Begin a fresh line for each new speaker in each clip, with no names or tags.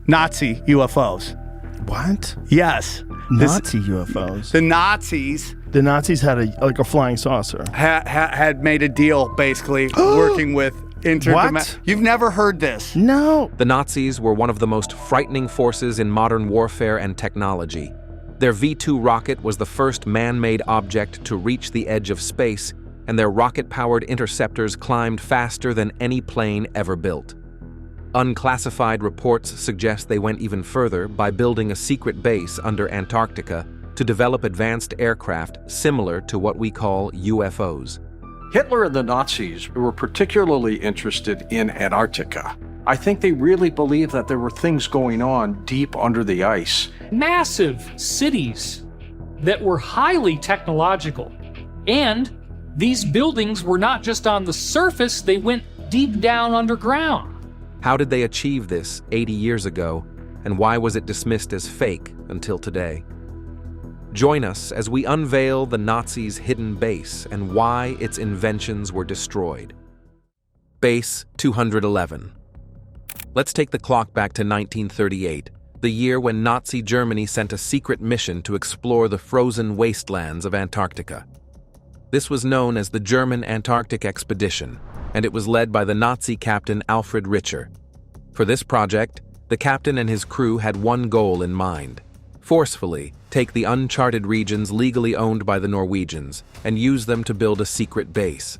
Nazi UFOs.
What?
Yes.
Nazi UFOs.
The Nazis
The Nazis had a flying saucer.
had made a deal, basically, working with
What?
You've never heard this?
No.
The Nazis were one of the most frightening forces in modern warfare and technology. Their V-2 rocket was the first man-made object to reach the edge of space, and their rocket-powered interceptors climbed faster than any plane ever built. Unclassified reports suggest they went even further by building a secret base under Antarctica to develop advanced aircraft similar to what we call UFOs.
Hitler and the Nazis were particularly interested in Antarctica. I think they really believed that there were things going on deep under the ice.
Massive cities that were highly technological. And these buildings were not just on the surface, they went deep down underground.
How did they achieve this 80 years ago, and why was it dismissed as fake until today? Join us as we unveil the Nazis' hidden base and why its inventions were destroyed. Base 211. Let's take the clock back to 1938, the year when Nazi Germany sent a secret mission to explore the frozen wastelands of Antarctica. This was known as the German Antarctic Expedition, and it was led by the Nazi captain Alfred Richer. For this project, the captain and his crew had one goal in mind: forcefully take the uncharted regions legally owned by the Norwegians and use them to build a secret base.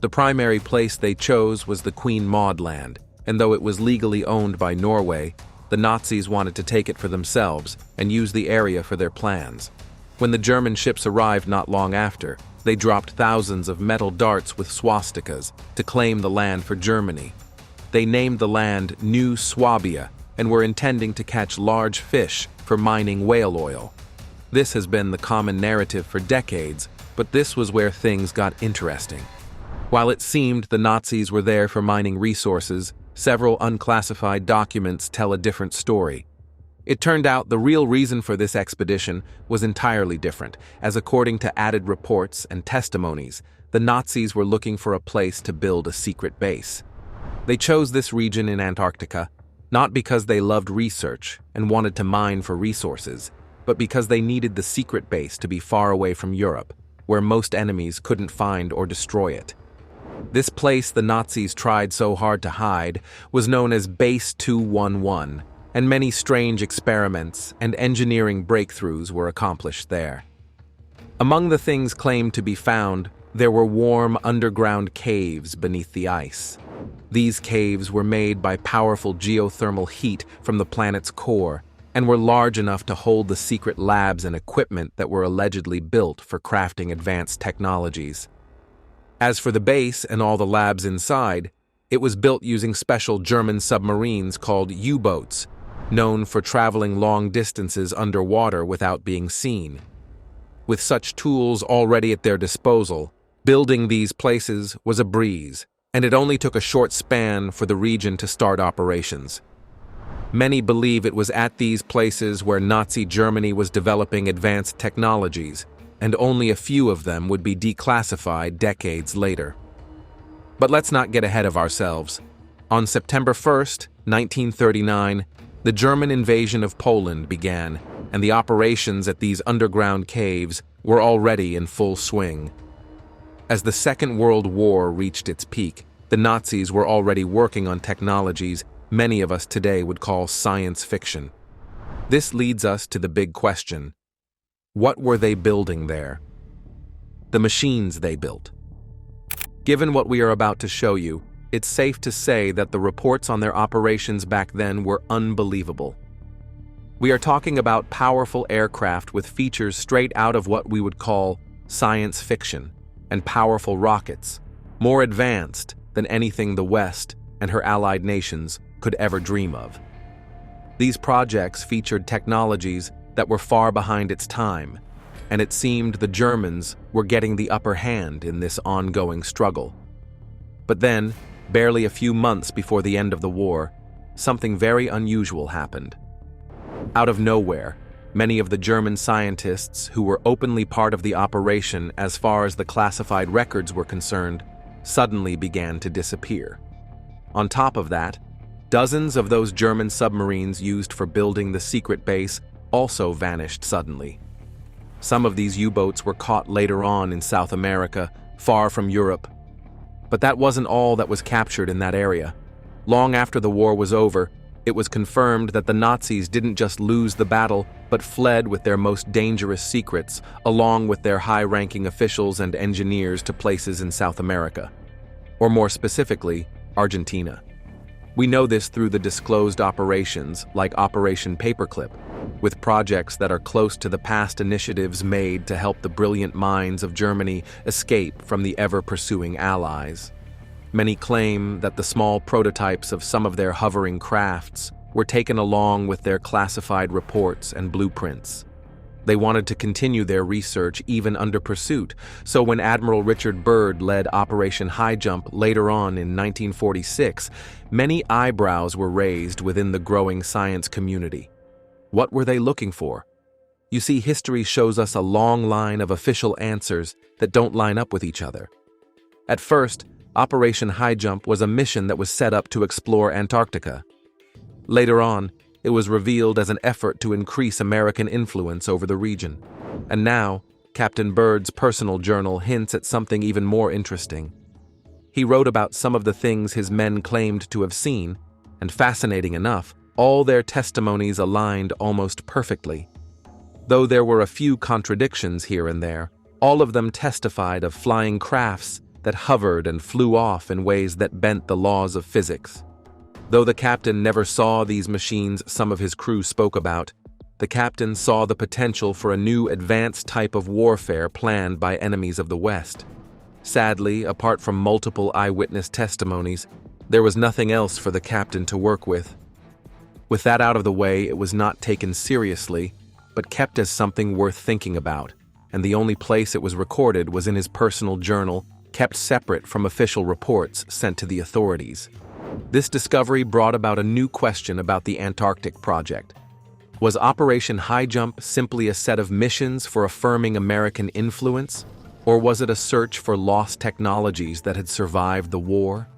The primary place they chose was the Queen Maud Land, and though it was legally owned by Norway, the Nazis wanted to take it for themselves and use the area for their plans. When the German ships arrived not long after, they dropped thousands of metal darts with swastikas to claim the land for Germany. They named the land New Swabia and were intending to catch large fish for mining whale oil. This has been the common narrative for decades, but this was where things got interesting. While it seemed the Nazis were there for mining resources, several unclassified documents tell a different story. It turned out the real reason for this expedition was entirely different, as according to added reports and testimonies, the Nazis were looking for a place to build a secret base. They chose this region in Antarctica, not because they loved research and wanted to mine for resources, but because they needed the secret base to be far away from Europe, where most enemies couldn't find or destroy it. This place the Nazis tried so hard to hide was known as Base 211, and many strange experiments and engineering breakthroughs were accomplished there. Among the things claimed to be found, there were warm underground caves beneath the ice. These caves were made by powerful geothermal heat from the planet's core and were large enough to hold the secret labs and equipment that were allegedly built for crafting advanced technologies. As for the base and all the labs inside, it was built using special German submarines called U-boats, known for traveling long distances underwater without being seen. With such tools already at their disposal, building these places was a breeze, and it only took a short span for the region to start operations. Many believe it was at these places where Nazi Germany was developing advanced technologies, and only a few of them would be declassified decades later. But let's not get ahead of ourselves. On September 1st, 1939, the German invasion of Poland began, and the operations at these underground caves were already in full swing. As the Second World War reached its peak, the Nazis were already working on technologies many of us today would call science fiction. This leads us to the big question: what were they building there? The machines they built. Given what we are about to show you, it's safe to say that the reports on their operations back then were unbelievable. We are talking about powerful aircraft with features straight out of what we would call science fiction, and powerful rockets, more advanced than anything the West and her allied nations could ever dream of. These projects featured technologies that were far behind its time, and it seemed the Germans were getting the upper hand in this ongoing struggle. But then, barely a few months before the end of the war, something very unusual happened. Out of nowhere, many of the German scientists who were openly part of the operation as far as the classified records were concerned suddenly began to disappear. On top of that, Dozens of those German submarines used for building the secret base also vanished suddenly. Some of these U-boats were caught later on in South America, far from Europe. But that wasn't all that was captured in that area. Long after the war was over, it was confirmed that the Nazis didn't just lose the battle, but fled with their most dangerous secrets, along with their high-ranking officials and engineers to places in South America, or more specifically, Argentina. We know this through the disclosed operations, like Operation Paperclip, with projects that are close to the past initiatives made to help the brilliant minds of Germany escape from the ever-pursuing Allies. Many claim that the small prototypes of some of their hovering crafts were taken along with their classified reports and blueprints. They wanted to continue their research even under pursuit, so when Admiral Richard Byrd led Operation High Jump later on in 1946, many eyebrows were raised within the growing science community. What were they looking for? You see, history shows us a long line of official answers that don't line up with each other. At first, Operation High Jump was a mission that was set up to explore Antarctica. Later on, it was revealed as an effort to increase American influence over the region. And now, Captain Byrd's personal journal hints at something even more interesting. He wrote about some of the things his men claimed to have seen, and fascinating enough, all their testimonies aligned almost perfectly. Though there were a few contradictions here and there, all of them testified of flying crafts that hovered and flew off in ways that bent the laws of physics. Though the captain never saw these machines some of his crew spoke about, the captain saw the potential for a new advanced type of warfare planned by enemies of the West. Sadly, apart from multiple eyewitness testimonies, there was nothing else for the captain to work with. With that out of the way, it was not taken seriously, but kept as something worth thinking about, and the only place it was recorded was in his personal journal, kept separate from official reports sent to the authorities. This discovery brought about a new question about the Antarctic project. Was Operation High Jump simply a set of missions for affirming American influence, or was it a search for lost technologies that had survived the war?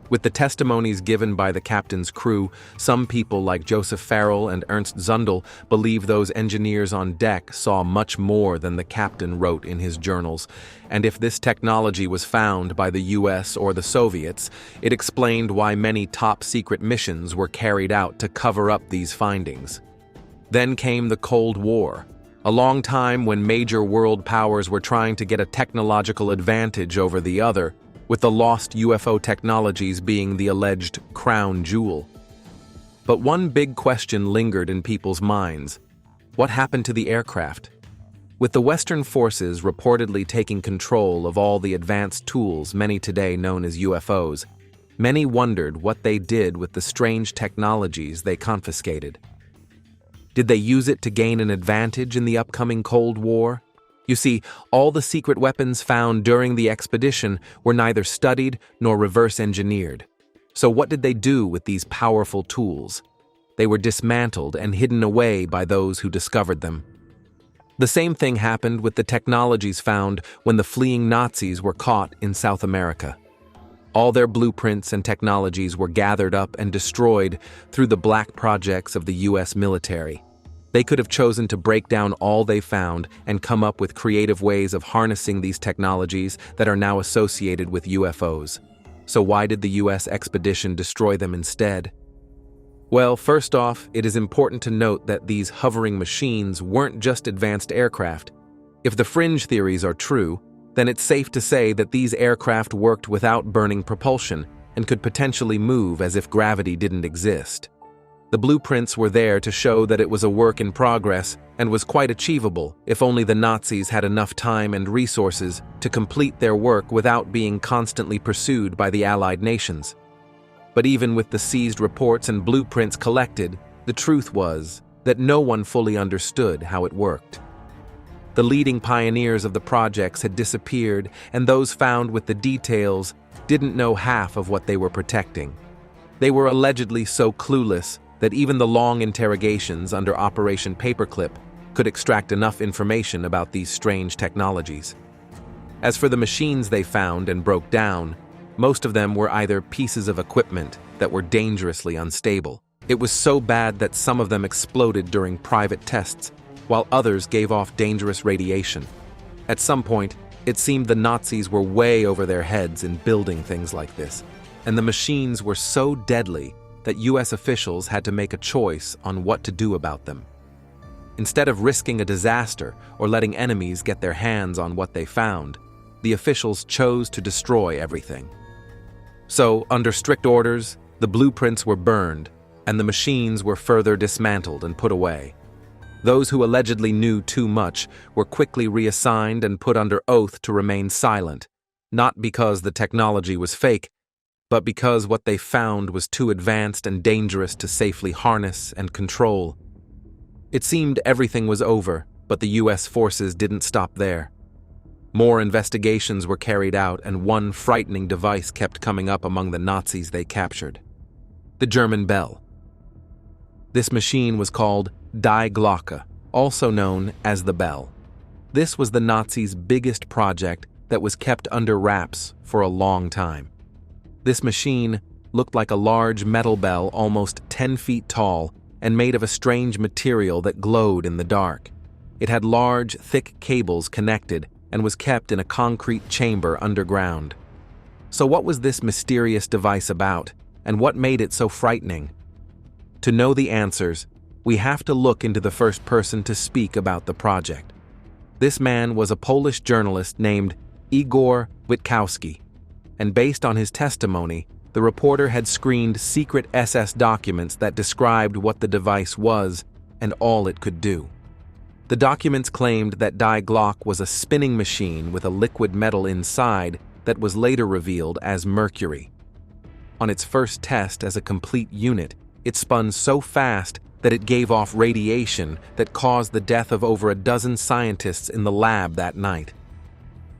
With the testimonies given by the captain's crew, some people like Joseph Farrell and Ernst Zundel believe those engineers on deck saw much more than the captain wrote in his journals, and if this technology was found by the US or the Soviets, it explained why many top-secret missions were carried out to cover up these findings. Then came the Cold War, a long time when major world powers were trying to get a technological advantage over the other, with the lost UFO technologies being the alleged crown jewel. But one big question lingered in people's minds. What happened to the aircraft? With the Western forces reportedly taking control of all the advanced tools many today known as UFOs, many wondered what they did with the strange technologies they confiscated. Did they use it to gain an advantage in the upcoming Cold War? You see, all the secret weapons found during the expedition were neither studied nor reverse-engineered. So what did they do with these powerful tools? They were dismantled and hidden away by those who discovered them. The same thing happened with the technologies found when the fleeing Nazis were caught in South America. All their blueprints and technologies were gathered up and destroyed through the black projects of the US military. They could have chosen to break down all they found and come up with creative ways of harnessing these technologies that are now associated with UFOs. So why did the US expedition destroy them instead? Well, first off, it is important to note that these hovering machines weren't just advanced aircraft. If the fringe theories are true, then it's safe to say that these aircraft worked without burning propulsion and could potentially move as if gravity didn't exist. The blueprints were there to show that it was a work in progress and was quite achievable if only the Nazis had enough time and resources to complete their work without being constantly pursued by the Allied nations. But even with the seized reports and blueprints collected, the truth was that no one fully understood how it worked. The leading pioneers of the projects had disappeared, and those found with the details didn't know half of what they were protecting. They were allegedly so clueless that even the long interrogations under Operation Paperclip could extract enough information about these strange technologies. As for the machines they found and broke down, most of them were either pieces of equipment, that were dangerously unstable. It was so bad that some of them exploded during private tests, while others gave off dangerous radiation. At some point, it seemed the Nazis were way over their heads in building things like this, and the machines were so deadly that US officials had to make a choice on what to do about them. Instead of risking a disaster or letting enemies get their hands on what they found, the officials chose to destroy everything. So, under strict orders, the blueprints were burned, and the machines were further dismantled and put away. Those who allegedly knew too much were quickly reassigned and put under oath to remain silent, not because the technology was fake, but because what they found was too advanced and dangerous to safely harness and control. It seemed everything was over, but the US forces didn't stop there. More investigations were carried out, and one frightening device kept coming up among the Nazis they captured: the German bell. This machine was called Diglock, also known as the bell. This was the Nazis' biggest project that was kept under wraps for a long time. This machine looked like a large metal bell almost 10 feet tall and made of a strange material that glowed in the dark. It had large, thick cables connected and was kept in a concrete chamber underground. So what was this mysterious device about, and what made it so frightening? To know the answers, we have to look into the first person to speak about the project. This man was a Polish journalist named Igor Witkowski, and based on his testimony, the reporter had screened secret SS documents that described what the device was and all it could do. The documents claimed that Diglock was a spinning machine with a liquid metal inside that was later revealed as mercury. On its first test as a complete unit, it spun so fast that it gave off radiation that caused the death of over a dozen scientists in the lab that night.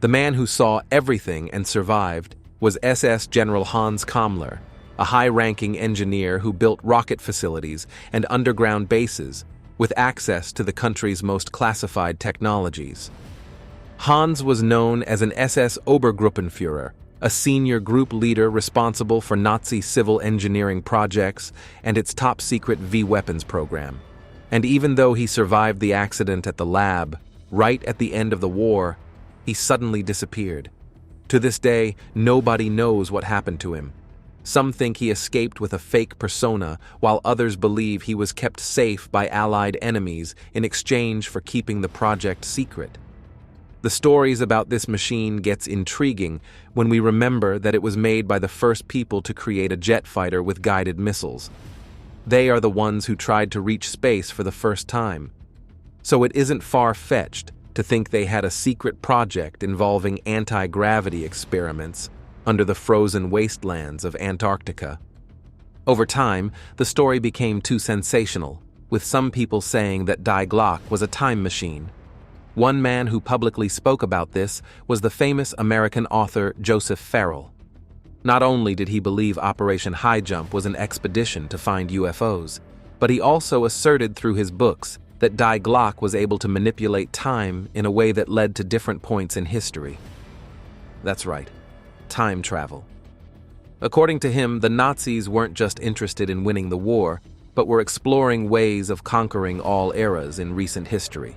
The man who saw everything and survived was SS General Hans Kammler, a high-ranking engineer who built rocket facilities and underground bases with access to the country's most classified technologies. Hans was known as an SS Obergruppenführer, a senior group leader responsible for Nazi civil engineering projects and its top-secret V-weapons program. And even though he survived the accident at the lab, right at the end of the war, he suddenly disappeared. To this day, nobody knows what happened to him. Some think he escaped with a fake persona, while others believe he was kept safe by Allied enemies in exchange for keeping the project secret. The stories about this machine gets intriguing when we remember that it was made by the first people to create a jet fighter with guided missiles. They are the ones who tried to reach space for the first time. So it isn't far-fetched to think they had a secret project involving anti-gravity experiments under the frozen wastelands of Antarctica. Over time, the story became too sensational, with some people saying that Diglock was a time machine. One man who publicly spoke about this was the famous American author Joseph Farrell. Not only did he believe Operation High Jump was an expedition to find UFOs, but he also asserted through his books that Diglock was able to manipulate time in a way that led to different points in history. That's right, time travel. According to him, the Nazis weren't just interested in winning the war, but were exploring ways of conquering all eras in recent history.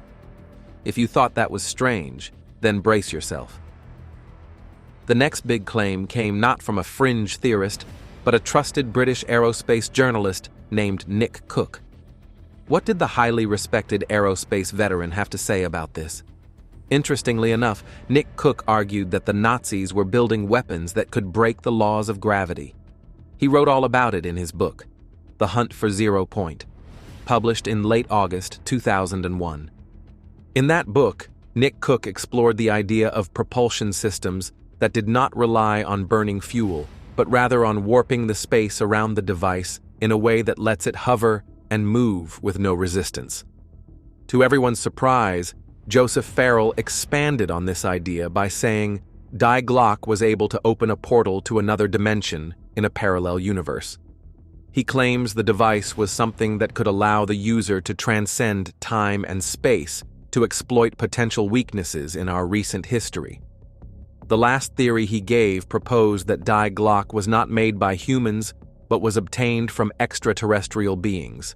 If you thought that was strange, then brace yourself. The next big claim came not from a fringe theorist, but a trusted British aerospace journalist named Nick Cook. What did the highly respected aerospace veteran have to say about this? Interestingly enough, Nick Cook argued that the Nazis were building weapons that could break the laws of gravity. He wrote all about it in his book, The Hunt for Zero Point, published in late August 2001. In that book, Nick Cook explored the idea of propulsion systems that did not rely on burning fuel, but rather on warping the space around the device in a way that lets it hover and move with no resistance. To everyone's surprise, Joseph Farrell expanded on this idea by saying Diglock was able to open a portal to another dimension in a parallel universe. He claims the device was something that could allow the user to transcend time and space to exploit potential weaknesses in our recent history. The last theory he gave proposed that Diglock was not made by humans, but was obtained from extraterrestrial beings.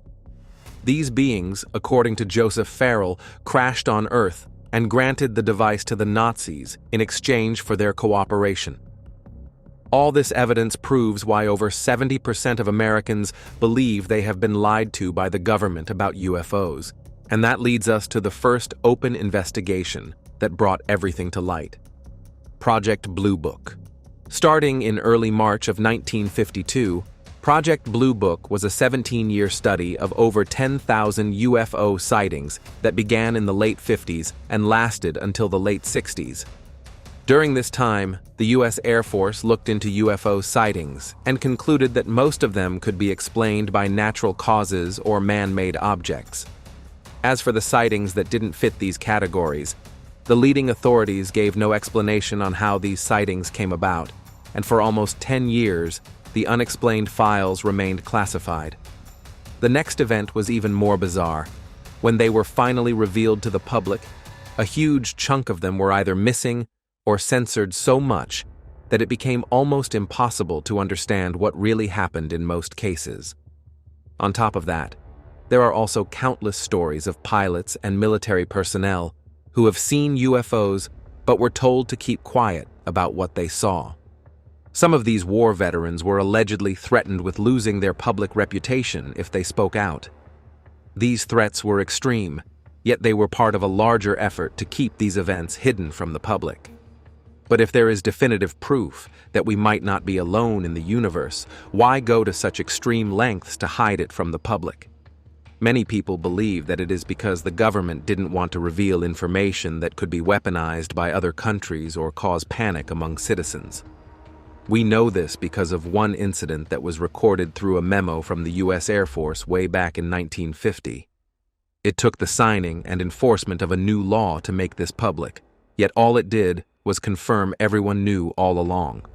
These beings, according to Joseph Farrell, crashed on Earth and granted the device to the Nazis in exchange for their cooperation. All this evidence proves why over 70% of Americans believe they have been lied to by the government about UFOs, and that leads us to the first open investigation that brought everything to light. Project Blue Book. Starting in early March of 1952, Project Blue Book was a 17-year study of over 10,000 UFO sightings that began in the late 50s and lasted until the late 60s. During this time, the U.S. Air Force looked into UFO sightings and concluded that most of them could be explained by natural causes or man-made objects. As for the sightings that didn't fit these categories, the leading authorities gave no explanation on how these sightings came about, and for almost 10 years, the unexplained files remained classified. The next event was even more bizarre. When they were finally revealed to the public, a huge chunk of them were either missing or censored so much that it became almost impossible to understand what really happened in most cases. On top of that, there are also countless stories of pilots and military personnel who have seen UFOs but were told to keep quiet about what they saw. Some of these war veterans were allegedly threatened with losing their public reputation if they spoke out. These threats were extreme, yet they were part of a larger effort to keep these events hidden from the public. But if there is definitive proof that we might not be alone in the universe, why go to such extreme lengths to hide it from the public? Many people believe that it is because the government didn't want to reveal information that could be weaponized by other countries or cause panic among citizens. We know this because of one incident that was recorded through a memo from the U.S. Air Force way back in 1950. It took the signing and enforcement of a new law to make this public, yet all it did was confirm everyone knew all along.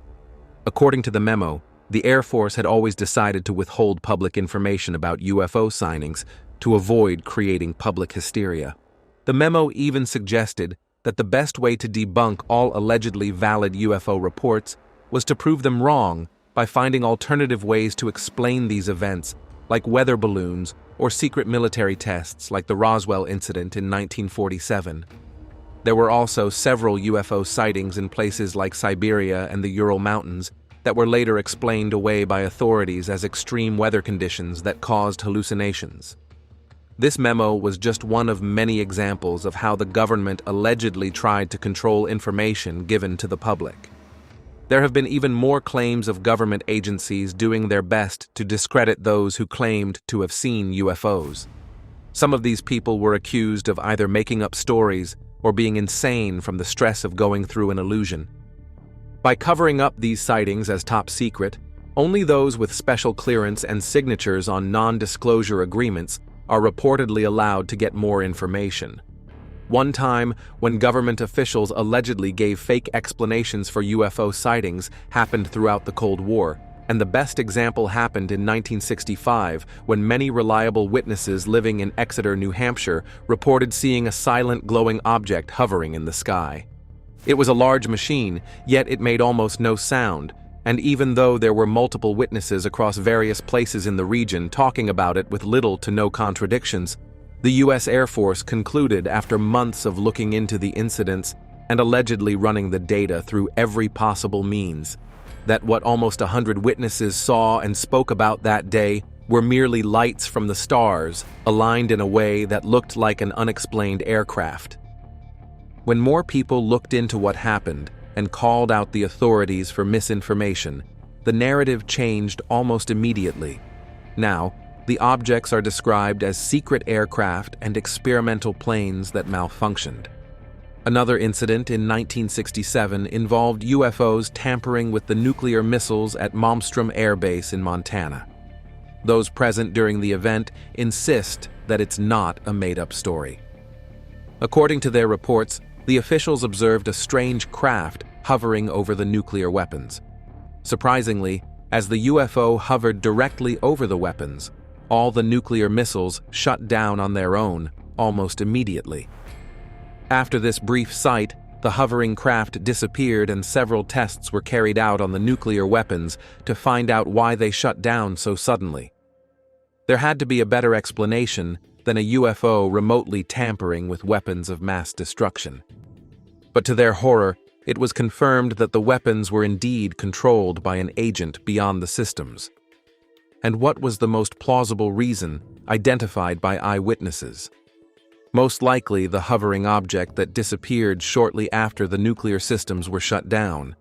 According to the memo, the Air Force had always decided to withhold public information about UFO signings to avoid creating public hysteria. The memo even suggested that the best way to debunk all allegedly valid UFO reports was to prove them wrong by finding alternative ways to explain these events, like weather balloons or secret military tests like the Roswell incident in 1947. There were also several UFO sightings in places like Siberia and the Ural Mountains that were later explained away by authorities as extreme weather conditions that caused hallucinations. This memo was just one of many examples of how the government allegedly tried to control information given to the public. There have been even more claims of government agencies doing their best to discredit those who claimed to have seen UFOs. Some of these people were accused of either making up stories or being insane from the stress of going through an illusion. By covering up these sightings as top secret, only those with special clearance and signatures on non-disclosure agreements are reportedly allowed to get more information. One time, when government officials allegedly gave fake explanations for UFO sightings, happened throughout the Cold War, and the best example happened in 1965 when many reliable witnesses living in Exeter, New Hampshire, reported seeing a silent glowing object hovering in the sky. It was a large machine, yet it made almost no sound, and even though there were multiple witnesses across various places in the region talking about it with little to no contradictions, the U.S. Air Force concluded after months of looking into the incidents and allegedly running the data through every possible means, that what almost 100 witnesses saw and spoke about that day were merely lights from the stars aligned in a way that looked like an unexplained aircraft. When more people looked into what happened and called out the authorities for misinformation, the narrative changed almost immediately. Now, the objects are described as secret aircraft and experimental planes that malfunctioned. Another incident in 1967 involved UFOs tampering with the nuclear missiles at Malmstrom Air Base in Montana. Those present during the event insist that it's not a made-up story. According to their reports, the officials observed a strange craft hovering over the nuclear weapons. Surprisingly, as the UFO hovered directly over the weapons, all the nuclear missiles shut down on their own almost immediately. After this brief sight, the hovering craft disappeared and several tests were carried out on the nuclear weapons to find out why they shut down so suddenly. There had to be a better explanation than a UFO remotely tampering with weapons of mass destruction. But to their horror, it was confirmed that the weapons were indeed controlled by an agent beyond the systems. And what was the most plausible reason identified by eyewitnesses? Most likely the hovering object that disappeared shortly after the nuclear systems were shut down.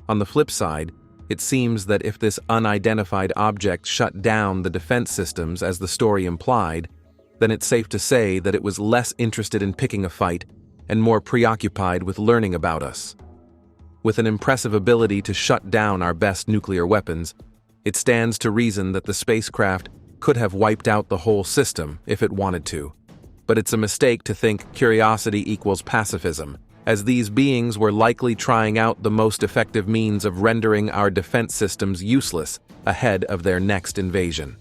On the flip side, it seems that if this unidentified object shut down the defense systems as the story implied, then it's safe to say that it was less interested in picking a fight and more preoccupied with learning about us. With an impressive ability to shut down our best nuclear weapons, it stands to reason that the spacecraft could have wiped out the whole system if it wanted to. But it's a mistake to think curiosity equals pacifism, as these beings were likely trying out the most effective means of rendering our defense systems useless ahead of their next invasion.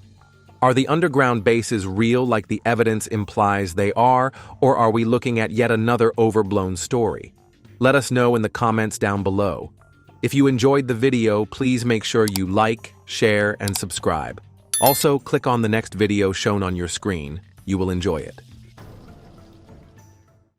Are the underground bases real like the evidence implies they are, or are we looking at yet another overblown story? Let us know in the comments down below. If you enjoyed the video, please make sure you like, share, and subscribe. Also, click on the next video shown on your screen. You will enjoy it.